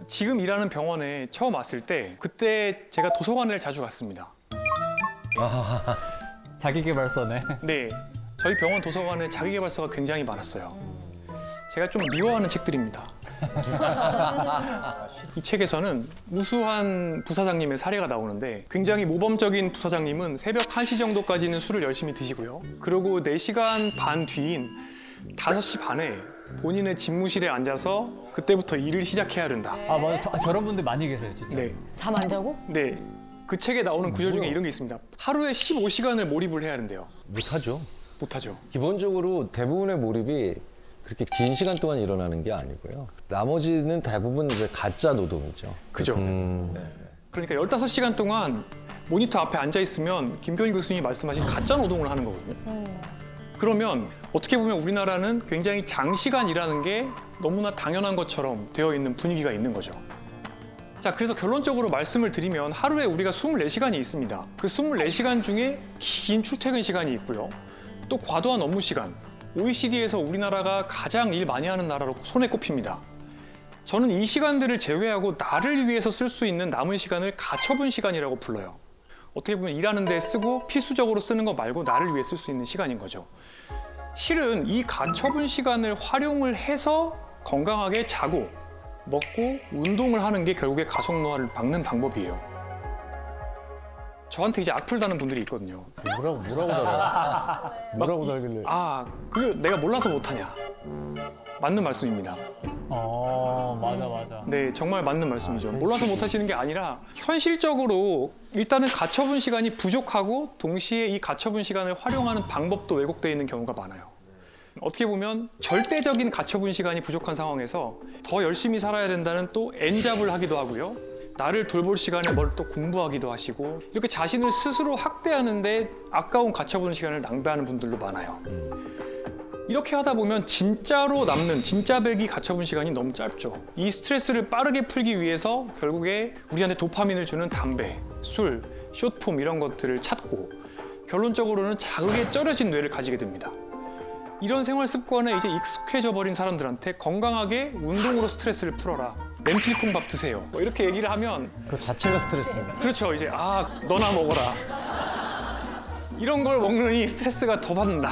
지금 일하는 병원에 처음 왔을 때 그때 제가 도서관을 자주 갔습니다. 자기계발서네. 네, 저희 병원 도서관에 자기계발서가 굉장히 많았어요. 제가 좀 미워하는 책들입니다. 이 책에서는 우수한 부사장님의 사례가 나오는데 굉장히 모범적인 부사장님은 새벽 1시 정도까지는 술을 열심히 드시고요. 그리고 4시간 반 뒤인 5시 반에 본인의 집무실에 앉아서 그때부터 일을 시작해야 된다. 아 맞아. 저런 분들 많이 계세요 진짜. 네, 잠 안 자고? 네. 그 책에 나오는 구절 중에 이런 게 있습니다. 하루에 15시간을 몰입을 해야 하는데요. 못하죠. 못하죠. 기본적으로 대부분의 몰입이 그렇게 긴 시간 동안 일어나는 게 아니고요. 나머지는 대부분 이제 가짜 노동이죠. 그죠. 네. 그러니까 15시간 동안 모니터 앞에 앉아 있으면 김병일 교수님이 말씀하신 가짜 노동을 하는 거거든요. 그러면 어떻게 보면 우리나라는 굉장히 장시간 일하는 게 너무나 당연한 것처럼 되어 있는 분위기가 있는 거죠. 자, 그래서 결론적으로 말씀을 드리면 하루에 우리가 24시간이 있습니다. 그 24시간 중에 긴 출퇴근 시간이 있고요. 또 과도한 업무 시간. OECD에서 우리나라가 가장 일 많이 하는 나라로 손에 꼽힙니다. 저는 이 시간들을 제외하고 나를 위해서 쓸 수 있는 남은 시간을 가처분 시간이라고 불러요. 어떻게 보면 일하는 데 쓰고 필수적으로 쓰는 거 말고 나를 위해 쓸 수 있는 시간인 거죠. 실은 이 가처분 시간을 활용을 해서 건강하게 자고 먹고 운동을 하는 게 결국에 가속노화를 막는 방법이에요. 저한테 이제 악플 다는 분들이 있거든요. 뭐라고 달아? 뭐라고 달길래? 아, 그게 내가 몰라서 못하냐. 맞는 말씀입니다. 맞아. 네, 정말 맞는 말씀이죠. 몰라서 못하시는 게 아니라 현실적으로 일단은 가처분 시간이 부족하고 동시에 이 가처분 시간을 활용하는 방법도 왜곡되어 있는 경우가 많아요. 어떻게 보면 절대적인 가처분 시간이 부족한 상황에서 더 열심히 살아야 된다는 또 N잡을 하기도 하고요. 나를 돌볼 시간에 뭘 또 공부하기도 하시고 이렇게 자신을 스스로 학대하는데 아까운 가처분 시간을 낭비하는 분들도 많아요. 이렇게 하다 보면 진짜로 남는 진짜배기 가처분 시간이 너무 짧죠. 이 스트레스를 빠르게 풀기 위해서 결국에 우리한테 도파민을 주는 담배, 술, 숏폼 이런 것들을 찾고 결론적으로는 자극에 쩔어진 뇌를 가지게 됩니다. 이런 생활 습관에 이제 익숙해져 버린 사람들한테 건강하게 운동으로 스트레스를 풀어라. 렌틸콩밥 드세요. 뭐 이렇게 얘기를 하면 그 자체가 스트레스입니다. 그렇죠. 이제 너나 먹어라. 이런 걸 먹느니 스트레스가 더 받는다.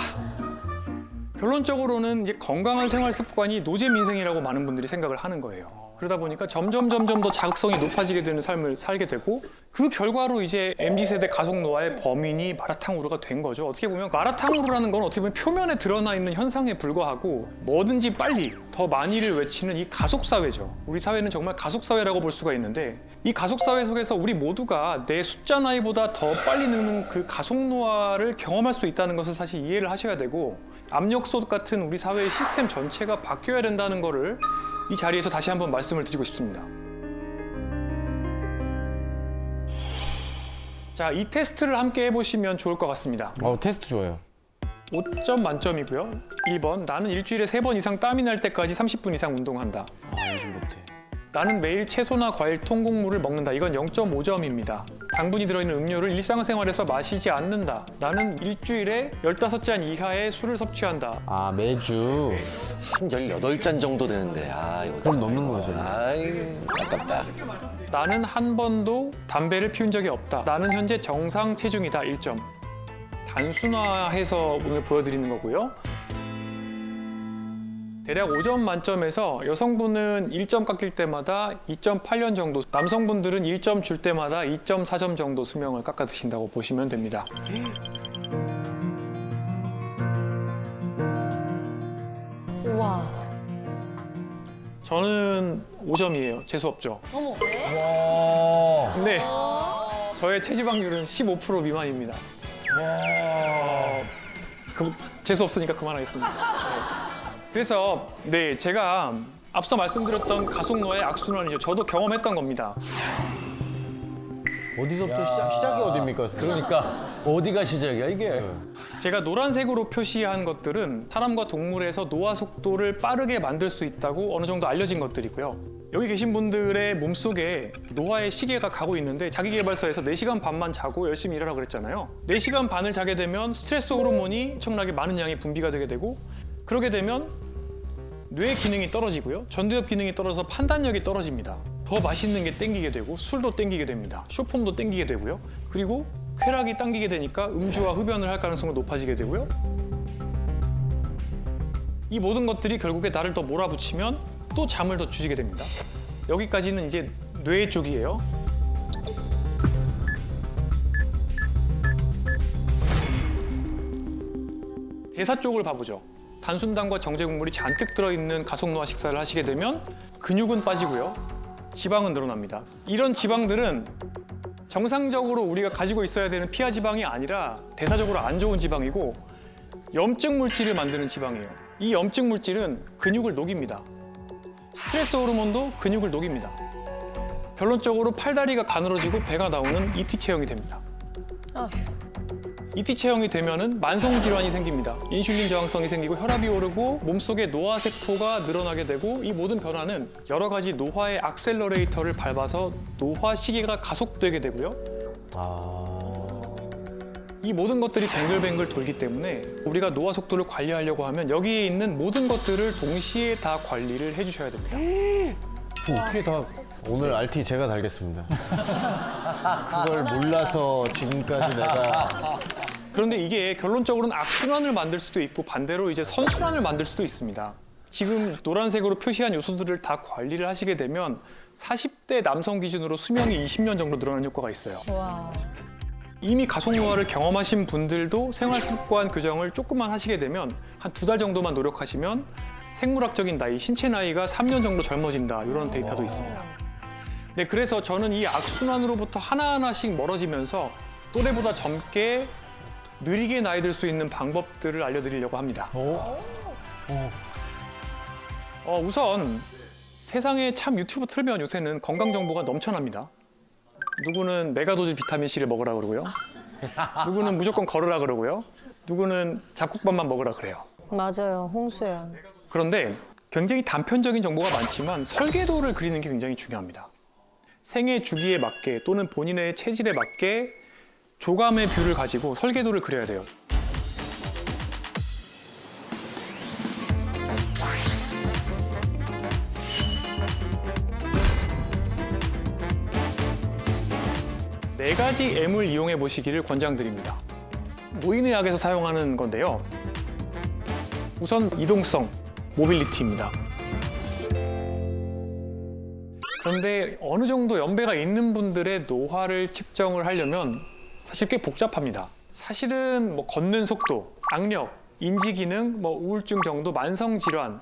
결론적으로는 이제 건강한 생활 습관이 노제 민생이라고 많은 분들이 생각을 하는 거예요. 그러다 보니까 점점 더 자극성이 높아지게 되는 삶을 살게 되고 그 결과로 이제 MZ세대 가속노화의 범인이 마라탕우르가 된 거죠. 어떻게 보면 마라탕우르라는 건 어떻게 보면 표면에 드러나 있는 현상에 불과하고 뭐든지 빨리 더 많이를 외치는 이 가속사회죠. 우리 사회는 정말 가속사회라고 볼 수가 있는데 이 가속사회 속에서 우리 모두가 내 숫자 나이보다 더 빨리 늙는 그 가속노화를 경험할 수 있다는 것을 사실 이해를 하셔야 되고 압력솥 같은 우리 사회의 시스템 전체가 바뀌어야 된다는 거를 이 자리에서 다시 한번 말씀을 드리고 싶습니다. 자, 이 테스트를 함께 해보시면 좋을 것 같습니다. 테스트 좋아요. 5점 만점이고요. 1번, 나는 일주일에 3번 이상 땀이 날 때까지 30분 이상 운동한다. 요즘 못해. 나는 매일 채소나 과일, 통곡물을 먹는다. 이건 0.5점입니다. 당분이 들어있는 음료를 일상생활에서 마시지 않는다. 나는 일주일에 15잔 이하의 술을 섭취한다. 아 매주. 한 18잔 정도 되는데 이거 그럼 넘는 거죠. 아이 아깝다. 나는 한 번도 담배를 피운 적이 없다. 나는 현재 정상 체중이다. 1점. 단순화해서 오늘 보여드리는 거고요. 대략 5점 만점에서 여성분은 1점 깎일 때마다 2.8년 정도, 남성분들은 1점 줄 때마다 2.4점 정도 수명을 깎아 드신다고 보시면 됩니다. 우와. 저는 5점이에요. 재수 없죠. 어머. 근데 저의 체지방률은 15% 미만입니다. 재수 없으니까 그만하겠습니다. 그래서 제가 앞서 말씀드렸던 가속노화의 악순환이죠. 저도 경험했던 겁니다. 어디서부터 시작이 어딥니까? 그러니까 어디가 시작이야 이게? 제가 노란색으로 표시한 것들은 사람과 동물에서 노화 속도를 빠르게 만들 수 있다고 어느 정도 알려진 것들이고요. 여기 계신 분들의 몸속에 노화의 시계가 가고 있는데 자기계발서에서 4시간 반만 자고 열심히 일하라고 그랬잖아요. 4시간 반을 자게 되면 스트레스 호르몬이 엄청나게 많은 양이 분비가 되게 되고 그러게 되면 뇌 기능이 떨어지고요. 전두엽 기능이 떨어져서 판단력이 떨어집니다. 더 맛있는 게 땡기게 되고 술도 땡기게 됩니다. 쇼폼도 땡기게 되고요. 그리고 쾌락이 당기게 되니까 음주와 흡연을 할 가능성이 높아지게 되고요. 이 모든 것들이 결국에 나를 더 몰아붙이면 또 잠을 더 주지게 됩니다. 여기까지는 이제 뇌 쪽이에요. 대사 쪽을 봐보죠. 단순당과 정제국물이 잔뜩 들어있는 가속노화 식사를 하시게 되면 근육은 빠지고요. 지방은 늘어납니다. 이런 지방들은 정상적으로 우리가 가지고 있어야 되는 피하 지방이 아니라 대사적으로 안 좋은 지방이고 염증 물질을 만드는 지방이에요. 이 염증 물질은 근육을 녹입니다. 스트레스 호르몬도 근육을 녹입니다. 결론적으로 팔다리가 가늘어지고 배가 나오는 ET 체형이 됩니다. 아휴. ET 체형이 되면은 만성 질환이 생깁니다. 인슐린 저항성이 생기고 혈압이 오르고 몸속에 노화 세포가 늘어나게 되고 이 모든 변화는 여러 가지 노화의 액셀러레이터를 밟아서 노화 시기가 가속되게 되고요. 이 모든 것들이 뱅글뱅글 돌기 때문에 우리가 노화 속도를 관리하려고 하면 여기에 있는 모든 것들을 동시에 다 관리를 해주셔야 됩니다. 어떻게 다 오늘 RT 제가 달겠습니다. 그걸 몰라서 지금까지 내가 그런데 이게 결론적으로는 악순환을 만들 수도 있고 반대로 이제 선순환을 만들 수도 있습니다. 지금 노란색으로 표시한 요소들을 다 관리를 하시게 되면 40대 남성 기준으로 수명이 20년 정도 늘어나는 효과가 있어요. 와. 이미 가속노화를 경험하신 분들도 생활습관 교정을 조금만 하시게 되면 한 2달 정도만 노력하시면 생물학적인 나이, 신체 나이가 3년 정도 젊어진다 이런 데이터도 있습니다. 네, 그래서 저는 이 악순환으로부터 하나하나씩 멀어지면서 또래보다 젊게 느리게 나이 들 수 있는 방법들을 알려드리려고 합니다. 우선 세상에 참 유튜브 틀면 요새는 건강 정보가 넘쳐납니다. 누구는 메가도즈 비타민C를 먹으라 그러고요. 누구는 무조건 걸으라 그러고요. 누구는 잡곡밥만 먹으라 그래요. 맞아요. 홍수연. 그런데 굉장히 단편적인 정보가 많지만 설계도를 그리는 게 굉장히 중요합니다. 생애 주기에 맞게 또는 본인의 체질에 맞게 조감의 뷰를 가지고 설계도를 그려야 돼요. 네 가지 M을 이용해 보시기를 권장드립니다. 노인의학에서 사용하는 건데요. 우선 이동성, 모빌리티입니다. 그런데 어느 정도 연배가 있는 분들의 노화를 측정을 하려면 사실 꽤 복잡합니다. 사실은 뭐 걷는 속도, 악력, 인지 기능, 뭐 우울증 정도, 만성 질환,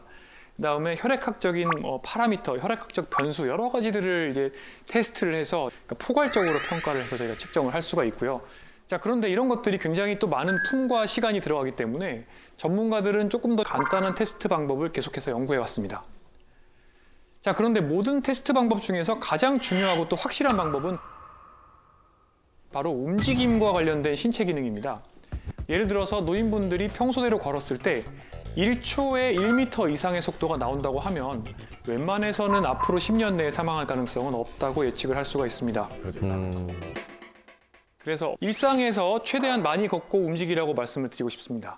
그다음에 혈액학적인 파라미터, 혈액학적 변수 여러 가지들을 이제 테스트를 해서 그러니까 포괄적으로 평가를 해서 저희가 측정을 할 수가 있고요. 자, 그런데 이런 것들이 굉장히 또 많은 품과 시간이 들어가기 때문에 전문가들은 조금 더 간단한 테스트 방법을 계속해서 연구해 왔습니다. 자, 그런데 모든 테스트 방법 중에서 가장 중요하고 또 확실한 방법은 바로 움직임과 관련된 신체 기능입니다. 예를 들어서 노인분들이 평소대로 걸었을 때 1초에 1m 이상의 속도가 나온다고 하면 웬만해서는 앞으로 10년 내에 사망할 가능성은 없다고 예측을 할 수가 있습니다. 그래서 일상에서 최대한 많이 걷고 움직이라고 말씀을 드리고 싶습니다.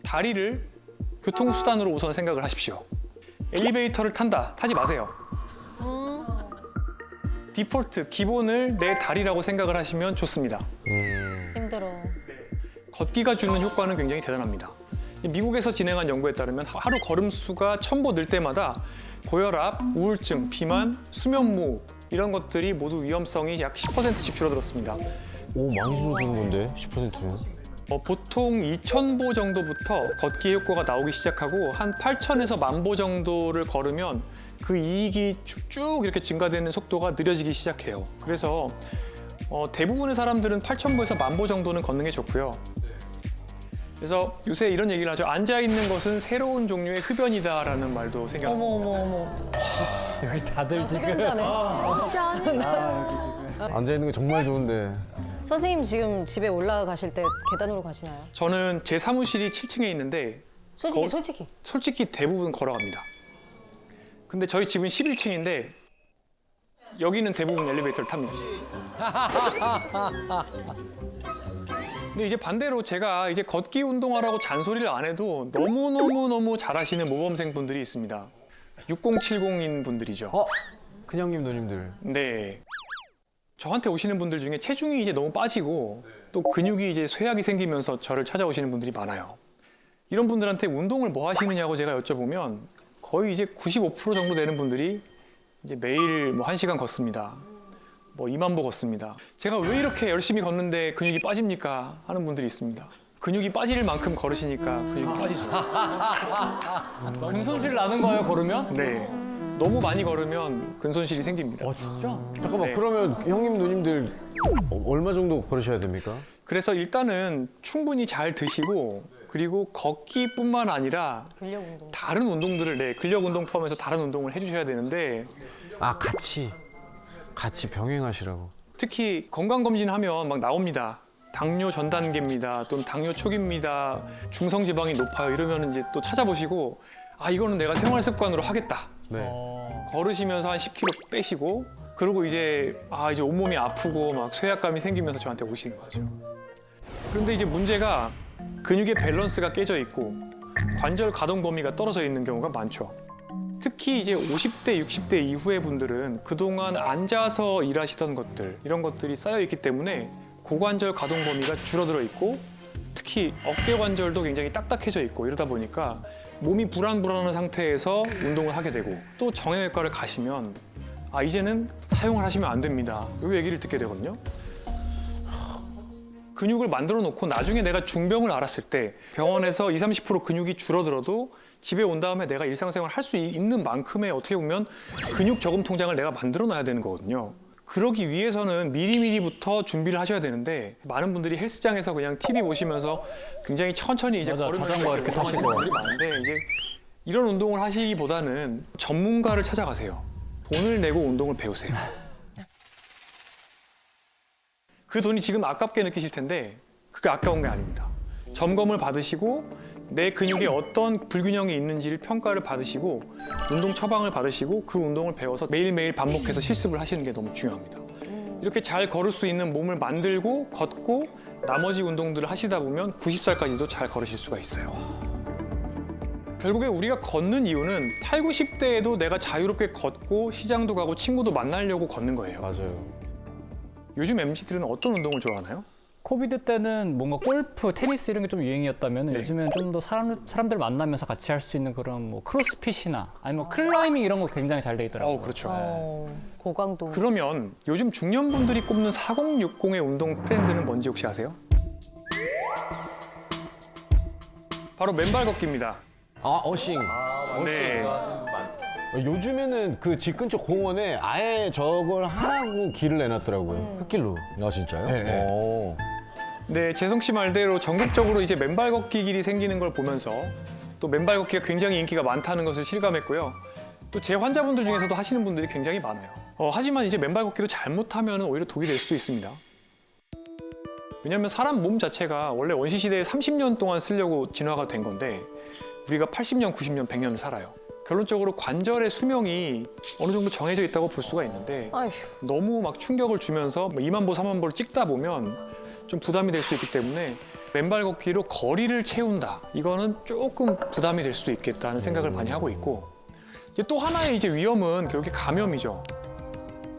다리를 교통수단으로 우선 생각을 하십시오. 엘리베이터를 탄다, 타지 마세요. 디폴트, 기본을 내 다리라고 생각을 하시면 좋습니다. 힘들어. 걷기가 주는 효과는 굉장히 대단합니다. 미국에서 진행한 연구에 따르면 하루 걸음수가 1000보 늘 때마다 고혈압, 우울증, 비만, 수면무호 이런 것들이 모두 위험성이 약 10%씩 줄어들었습니다. 오 많이 줄어드는 건데 10%면? 보통 2000보 정도부터 걷기 효과가 나오기 시작하고 한 8000에서 10,000보 정도를 걸으면 그 이익이 쭉 이렇게 증가되는 속도가 느려지기 시작해요. 그래서 대부분의 사람들은 8000보에서 10,000보 정도는 걷는 게 좋고요. 그래서 요새 이런 얘기를 하죠. 앉아있는 것은 새로운 종류의 흡연이다라는 말도 생겨났습니다. 어머. 여기 다들 지금 흡연자네. 앉아 있는 게 정말 좋은데. 선생님 지금 집에 올라가실 때 계단으로 가시나요? 저는 제 사무실이 7층에 있는데 솔직히. 솔직히 대부분 걸어갑니다. 근데 저희 집은 11층인데 여기는 대부분 엘리베이터를 탑니다. 근데 이제 반대로 제가 이제 걷기 운동하라고 잔소리를 안 해도 너무 잘하시는 모범생 분들이 있습니다. 6070인 분들이죠. 큰형님 누님들. 네. 저한테 오시는 분들 중에 체중이 이제 너무 빠지고 또 근육이 이제 쇠약이 생기면서 저를 찾아오시는 분들이 많아요. 이런 분들한테 운동을 뭐 하시느냐고 제가 여쭤보면 거의 이제 95% 정도 되는 분들이 이제 매일 뭐 1시간 걷습니다. 뭐 2만 보 걷습니다. 제가 왜 이렇게 열심히 걷는데 근육이 빠집니까? 하는 분들이 있습니다. 근육이 빠질 만큼 걸으시니까 근육이 빠지죠. 근손실 나는 거예요, 걸으면? 네. 너무 많이 걸으면 근손실이 생깁니다. 진짜? 잠깐만 네. 그러면 형님 누님들 얼마 정도 걸으셔야 됩니까? 그래서 일단은 충분히 잘 드시고 그리고 걷기뿐만 아니라 근력 운동. 다른 운동들을 근력 운동 포함해서 다른 운동을 해주셔야 되는데 아 같이 병행하시라고. 특히 건강검진하면 막 나옵니다. 당뇨 전 단계입니다. 또는 당뇨 초기입니다. 중성지방이 높아요. 이러면 이제 또 찾아보시고 아 이거는 내가 생활 습관으로 하겠다. 네. 걸으시면서 한 10kg 빼시고 그리고 이제 이제 온몸이 아프고 막 쇠약감이 생기면서 저한테 오시는 거죠. 그런데 이제 문제가 근육의 밸런스가 깨져 있고 관절 가동 범위가 떨어져 있는 경우가 많죠. 특히 이제 50대, 60대 이후의 분들은 그동안 앉아서 일하시던 것들 이런 것들이 쌓여 있기 때문에 고관절 가동 범위가 줄어들어 있고 특히 어깨 관절도 굉장히 딱딱해져 있고 이러다 보니까 몸이 불안불안한 상태에서 운동을 하게 되고 또 정형외과를 가시면 이제는 사용을 하시면 안 됩니다. 이 얘기를 듣게 되거든요. 근육을 만들어 놓고 나중에 내가 중병을 앓았을 때 병원에서 20, 30% 근육이 줄어들어도 집에 온 다음에 내가 일상생활 할 수 있는 만큼의 어떻게 보면 근육 저금 통장을 내가 만들어 놔야 되는 거거든요. 그러기 위해서는 미리미리부터 준비를 하셔야 되는데 많은 분들이 헬스장에서 그냥 TV 보시면서 굉장히 천천히 이제 맞아, 걸으면서 자전거 이렇게 운동하시는 타시고. 분들이 많은데 이제 이런 운동을 하시기보다는 전문가를 찾아가세요. 돈을 내고 운동을 배우세요. 그 돈이 지금 아깝게 느끼실 텐데 그게 아까운 게 아닙니다. 점검을 받으시고 내 근육에 어떤 불균형이 있는지를 평가를 받으시고 운동 처방을 받으시고 그 운동을 배워서 매일매일 반복해서 실습을 하시는 게 너무 중요합니다. 이렇게 잘 걸을 수 있는 몸을 만들고 걷고 나머지 운동들을 하시다 보면 90살까지도 잘 걸으실 수가 있어요. 결국에 우리가 걷는 이유는 8, 90대에도 내가 자유롭게 걷고 시장도 가고 친구도 만나려고 걷는 거예요. 맞아요. 요즘 MZ들은 어떤 운동을 좋아하나요? 코비드 때는 뭔가 골프, 테니스 이런 게 좀 유행이었다면 네. 요즘엔 좀 더 사람들 만나면서 같이 할 수 있는 그런 뭐 크로스핏이나 아니면 클라이밍 이런 거 굉장히 잘 돼 있더라고요. 그렇죠. 고강도. 그러면 요즘 중년분들이 꼽는 4060의 운동 트렌드는 뭔지 혹시 아세요? 바로 맨발 걷기입니다. 어싱. 네. 요즘에는 그 집 근처 공원에 아예 저걸 하라고 길을 내놨더라고요. 흙길로. 아 진짜요? 네, 네. 오. 네, 재성 씨 말대로 전국적으로 이제 맨발 걷기 길이 생기는 걸 보면서 또 맨발 걷기가 굉장히 인기가 많다는 것을 실감했고요. 또 제 환자분들 중에서도 하시는 분들이 굉장히 많아요. 하지만 이제 맨발 걷기도 잘못하면 오히려 독이 될 수도 있습니다. 왜냐하면 사람 몸 자체가 원래 원시시대에 30년 동안 쓰려고 진화가 된 건데 우리가 80년, 90년, 100년을 살아요. 결론적으로 관절의 수명이 어느 정도 정해져 있다고 볼 수가 있는데 아휴. 너무 막 충격을 주면서 2만 보, 3만 보를 찍다 보면 좀 부담이 될 수 있기 때문에 맨발 걷기로 거리를 채운다. 이거는 조금 부담이 될 수도 있겠다는 생각을 많이 하고 있고 이제 또 하나의 이제 위험은 결국에 감염이죠.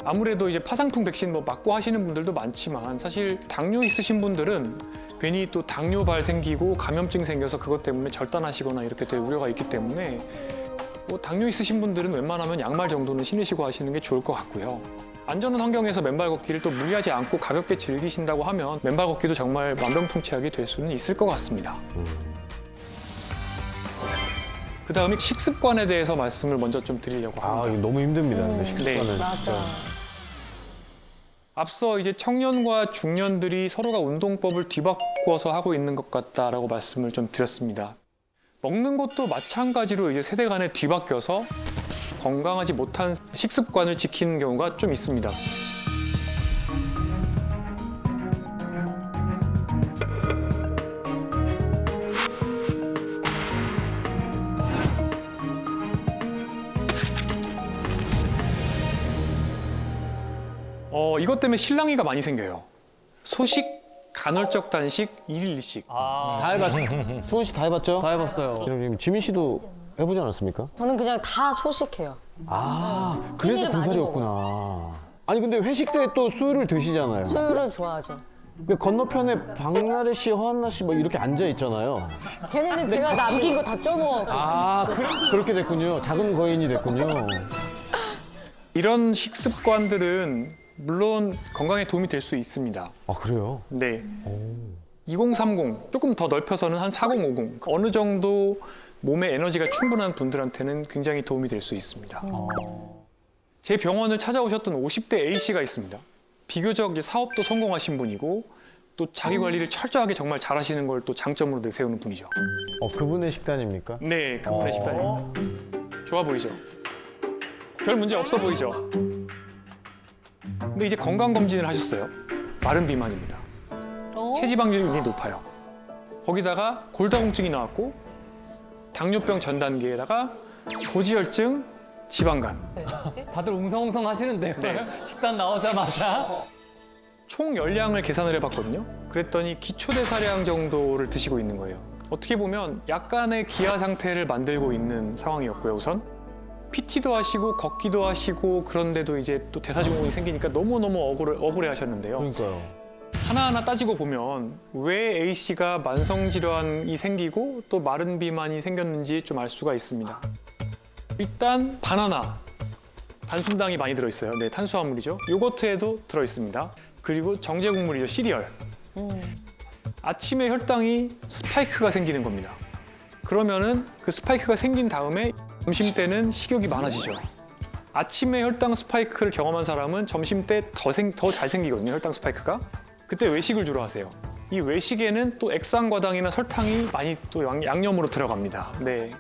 아무래도 이제 파상풍 백신 맞고 하시는 분들도 많지만 사실 당뇨 있으신 분들은 괜히 또 당뇨발 생기고 감염증 생겨서 그것 때문에 절단하시거나 이렇게 될 우려가 있기 때문에 당뇨 있으신 분들은 웬만하면 양말 정도는 신으시고 하시는 게 좋을 것 같고요. 안전한 환경에서 맨발 걷기를 또 무리하지 않고 가볍게 즐기신다고 하면 맨발 걷기도 정말 만병통치약이 될 수는 있을 것 같습니다. 그 다음에 식습관에 대해서 말씀을 먼저 좀 드리려고 합니다. 이거 너무 힘듭니다. 근데 식습관은. 맞아. 앞서 이제 청년과 중년들이 서로가 운동법을 뒤바꿔서 하고 있는 것 같다라고 말씀을 좀 드렸습니다. 먹는 것도 마찬가지로 이제 세대 간에 뒤바뀌어서 건강하지 못한 식습관을 지키는 경우가 좀 있습니다. 이것 때문에 실랑이가 많이 생겨요. 소식, 간헐적 단식, 1일 1식. 다 해봤어. 수원 씨 다 해봤죠? 다 해봤어요. 지민 씨도 해보지 않았습니까? 저는 그냥 다 소식해요. 아, 그래서 끼니를 많이 군살이었구나. 아니 근데 회식 때 또 술을 드시잖아요. 술을 좋아하죠. 근데 건너편에 박나래 씨, 허한나 씨 막 이렇게 앉아 있잖아요. 걔네는 제가 남긴 거 다 쪼먹어. 아, 그렇게 됐군요. 작은 거인이 됐군요. 이런 식습관들은 물론 건강에 도움이 될 수 있습니다. 아, 그래요? 네. 2030 조금 더 넓혀서는 한 4050 어느 정도 몸에 에너지가 충분한 분들한테는 굉장히 도움이 될 수 있습니다. 제 병원을 찾아오셨던 50대 A씨가 있습니다. 비교적 이제 사업도 성공하신 분이고 또 자기 관리를 철저하게 정말 잘하시는 걸 또 장점으로 내세우는 분이죠. 그분의 식단입니까? 네, 그분의 식단입니다. 좋아 보이죠? 별 문제 없어 보이죠? 근데 이제 건강검진을 하셨어요. 마른 비만입니다. 체지방률이 굉장히 높아요. 거기다가 골다공증이 나왔고 당뇨병 전 단계에다가 고지혈증, 지방간. 다들 웅성웅성 하시는데요. 네. 식단 나오자마자. 총 열량을 계산을 해봤거든요. 그랬더니 기초대사량 정도를 드시고 있는 거예요. 어떻게 보면 약간의 기아 상태를 만들고 있는 상황이었고요. 우선 PT도 하시고 걷기도 하시고 그런데도 이제 또 대사증후군이 생기니까 너무너무 억울해 하셨는데요. 그러니까요. 하나하나 따지고 보면 왜 A씨가 만성질환이 생기고 또 마른 비만이 생겼는지 좀 알 수가 있습니다. 일단 바나나, 단순당이 많이 들어있어요. 네, 탄수화물이죠. 요거트에도 들어있습니다. 그리고 정제국물이죠, 시리얼. 아침에 혈당이 스파이크가 생기는 겁니다. 그러면은 그 스파이크가 생긴 다음에 점심 때는 식욕이 많아지죠. 아침에 혈당 스파이크를 경험한 사람은 점심 때 더 잘 생기거든요, 혈당 스파이크가. 그때 외식을 주로 하세요. 이 외식에는 또 액상과당이나 설탕이 많이 또 양념으로 들어갑니다. 네.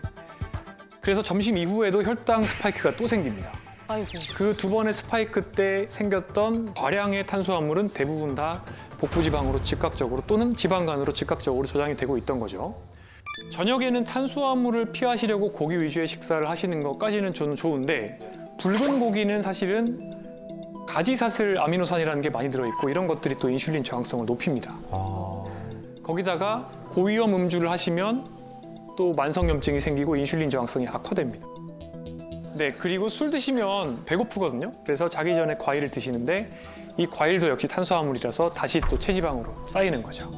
그래서 점심 이후에도 혈당 스파이크가 또 생깁니다. 아이고. 그 두 번의 스파이크 때 생겼던 과량의 탄수화물은 대부분 다 복부지방으로 즉각적으로 또는 지방간으로 즉각적으로 저장이 되고 있던 거죠. 저녁에는 탄수화물을 피하시려고 고기 위주의 식사를 하시는 것까지는 저는 좋은데 붉은 고기는 사실은 가지사슬 아미노산이라는 게 많이 들어있고 이런 것들이 또 인슐린 저항성을 높입니다. 거기다가 고위험 음주를 하시면 또 만성염증이 생기고 인슐린 저항성이 악화됩니다. 네, 그리고 술 드시면 배고프거든요. 그래서 자기 전에 과일을 드시는데 이 과일도 역시 탄수화물이라서 다시 또 체지방으로 쌓이는 거죠.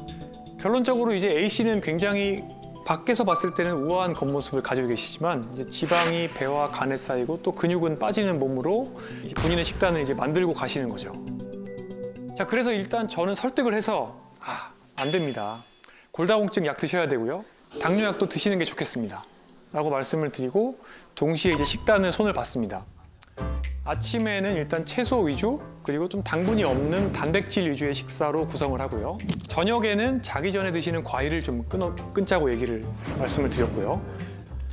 결론적으로 이제 A씨는 굉장히 밖에서 봤을 때는 우아한 겉모습을 가지고 계시지만 이제 지방이 배와 간에 쌓이고 또 근육은 빠지는 몸으로 이제 본인의 식단을 이제 만들고 가시는 거죠. 자, 그래서 일단 저는 설득을 해서 안 됩니다. 골다공증 약 드셔야 되고요. 당뇨약도 드시는 게 좋겠습니다. 라고 말씀을 드리고 동시에 이제 식단을 손을 봤습니다. 아침에는 일단 채소 위주 그리고 좀 당분이 없는 단백질 위주의 식사로 구성을 하고요. 저녁에는 자기 전에 드시는 과일을 좀 끊자고 말씀을 드렸고요.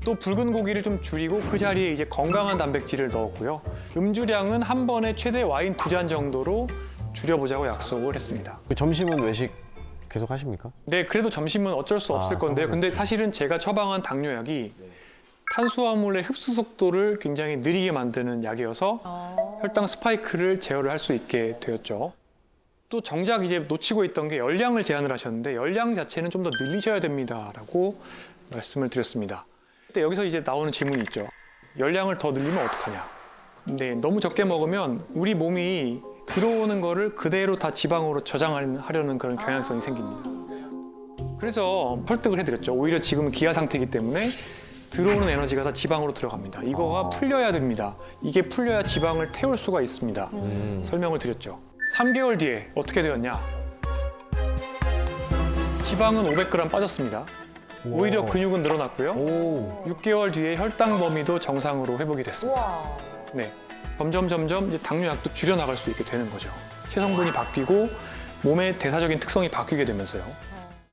또 붉은 고기를 좀 줄이고 그 자리에 이제 건강한 단백질을 넣었고요. 음주량은 한 번에 최대 와인 2잔 정도로 줄여보자고 약속을 했습니다. 점심은 외식 계속 하십니까? 네, 그래도 점심은 어쩔 수 없을 건데요. 근데 사실은 제가 처방한 당뇨약이 탄수화물의 흡수 속도를 굉장히 느리게 만드는 약이어서 혈당 스파이크를 제어를 할 수 있게 되었죠. 또 정작 이제 놓치고 있던 게 열량을 제한을 하셨는데 열량 자체는 좀 더 늘리셔야 됩니다라고 말씀을 드렸습니다. 근데 여기서 이제 나오는 질문이 있죠. 열량을 더 늘리면 어떡하냐? 네, 너무 적게 먹으면 우리 몸이 들어오는 거를 그대로 다 지방으로 저장하려는 그런 경향성이 생깁니다. 그래서 설득을 해드렸죠. 오히려 지금은 기아 상태이기 때문에 들어오는 에너지가 다 지방으로 들어갑니다. 이거가 풀려야 됩니다. 이게 풀려야 지방을 태울 수가 있습니다. 설명을 드렸죠. 3개월 뒤에 어떻게 되었냐? 지방은 500g 빠졌습니다. 오히려 근육은 늘어났고요. 6개월 뒤에 혈당 범위도 정상으로 회복이 됐습니다. 와. 네, 점점 이제 당뇨약도 줄여나갈 수 있게 되는 거죠. 체성분이 바뀌고 몸의 대사적인 특성이 바뀌게 되면서요.